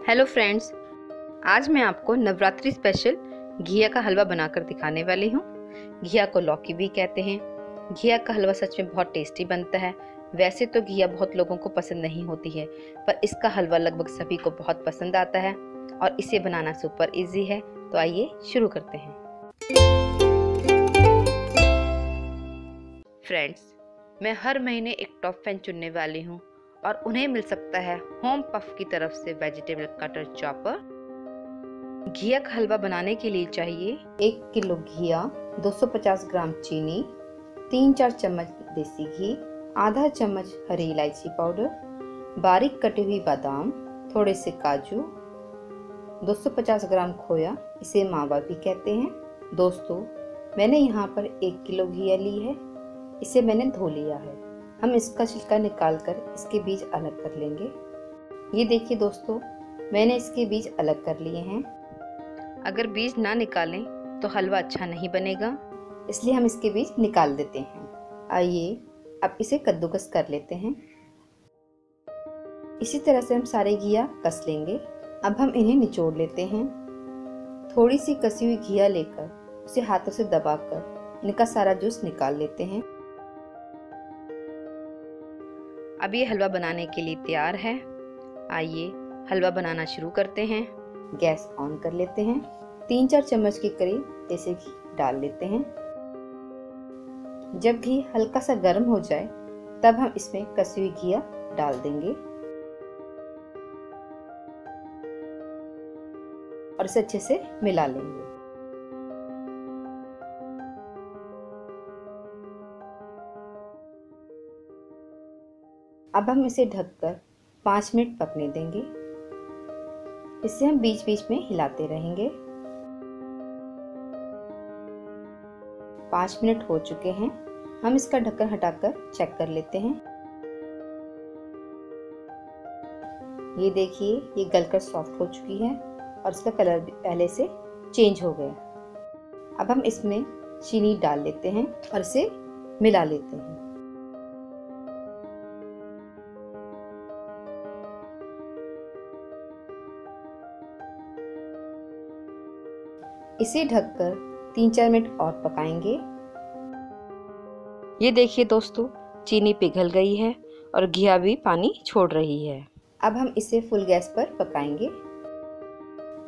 Hello friends, आज मैं आपको नवरात्रि स्पेशल घिया का हलवा बनाकर दिखाने वाली हूँ। घिया को लौकी भी कहते हैं। घिया का हलवा सच में बहुत टेस्टी बनता है। वैसे तो घिया बहुत लोगों को पसंद नहीं होती है, पर इसका हलवा लगभग सभी को बहुत पसंद आता है और इसे बनाना सुपर इजी है। तो आइए शुरू करते हैं। फ्रेंड्स, मैं हर महीने एक टॉप फैन चुनने वाली हूँ और उन्हें मिल सकता है होम पफ की तरफ से वेजिटेबल कटर चॉपर। घिया का हलवा बनाने के लिए चाहिए 1 किलो घिया, 250 ग्राम चीनी, 3-4 चम्मच देसी घी, आधा चम्मच हरी इलायची पाउडर, बारीक कटी हुई बादाम, थोड़े से काजू, 250 ग्राम खोया, इसे मावा भी कहते हैं। दोस्तों, मैंने यहाँ पर 1 किलो घिया ली है। इसे मैंने धो लिया है। हम इसका छिलका निकालकर इसके बीज अलग कर लेंगे। ये देखिए दोस्तों, मैंने इसके बीज अलग कर लिए हैं। अगर बीज ना निकालें तो हलवा अच्छा नहीं बनेगा, इसलिए हम इसके बीज निकाल देते हैं। आइए अब इसे कद्दूकस कर लेते हैं। इसी तरह से हम सारे घिया कस लेंगे। अब हम इन्हें निचोड़ लेते हैं। थोड़ी सी कसी हुई घिया लेकर उसे हाथों से दबाकर इनका सारा जूस निकाल लेते हैं। अब ये हलवा बनाने के लिए तैयार है। आइए हलवा बनाना शुरू करते हैं। गैस ऑन कर लेते हैं। 3-4 चम्मच के करीब देसी घी डाल लेते हैं। जब घी हल्का सा गर्म हो जाए तब हम इसमें कसी हुई घिया डाल देंगे और इसे अच्छे से मिला लेंगे। अब हम इसे ढककर 5 मिनट पकने देंगे। इसे हम बीच बीच में हिलाते रहेंगे। 5 मिनट हो चुके हैं। हम इसका ढक्कन हटाकर चेक कर लेते हैं। ये देखिए, ये गलकर सॉफ्ट हो चुकी है और इसका कलर भी पहले से चेंज हो गया। अब हम इसमें चीनी डाल लेते हैं और इसे मिला लेते हैं। इसे ढककर 3-4 मिनट और पकाएंगे। ये देखिए दोस्तों, चीनी पिघल गई है और घिया भी पानी छोड़ रही है। अब हम इसे फुल गैस पर पकाएंगे।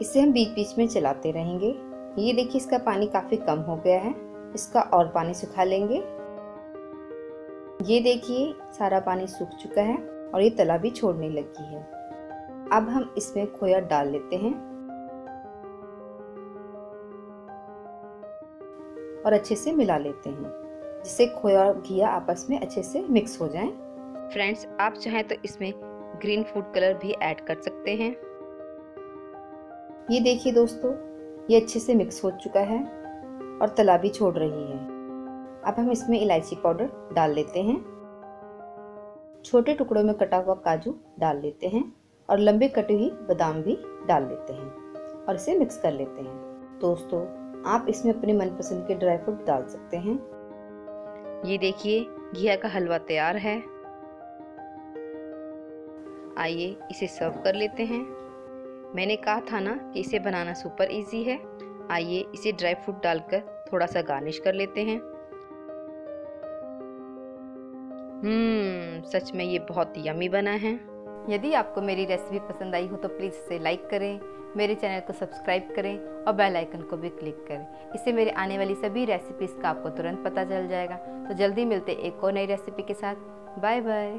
इसे हम बीच बीच में चलाते रहेंगे। ये देखिए, इसका पानी काफी कम हो गया है। इसका और पानी सुखा लेंगे। ये देखिए, सारा पानी सूख चुका है और ये तला भी छोड़ने लगी है। अब हम इसमें खोया डाल लेते हैं और अच्छे से मिला लेते हैं, जिससे खोया और घिया आपस में अच्छे से मिक्स हो जाएं। फ्रेंड्स, आप चाहें तो इसमें ग्रीन फूड कलर भी ऐड कर सकते हैं। ये देखिए दोस्तों, ये अच्छे से मिक्स हो चुका है और तला भी छोड़ रही है। अब हम इसमें इलायची पाउडर डाल लेते हैं। छोटे टुकड़ों में कटा हुआ काजू डाल लेते हैं और लंबे कटी हुई बादाम भी डाल लेते हैं और इसे मिक्स कर लेते हैं। दोस्तों, आप इसमें अपने मनपसंद के ड्राई फ्रूट डाल सकते हैं। ये देखिए, घिया का हलवा तैयार है। आइए इसे सर्व कर लेते हैं। मैंने कहा था ना कि इसे बनाना सुपर इजी है। आइए इसे ड्राई फ्रूट डालकर थोड़ा सा गार्निश कर लेते हैं। सच में ये बहुत यम्मी बना है। यदि आपको मेरी रेसिपी पसंद आई हो तो प्लीज़ इसे लाइक करें, मेरे चैनल को सब्सक्राइब करें और बेल आइकन को भी क्लिक करें। इससे मेरे आने वाली सभी रेसिपीज़ का आपको तुरंत पता चल जाएगा। तो जल्दी मिलते एक और नई रेसिपी के साथ। Bye bye.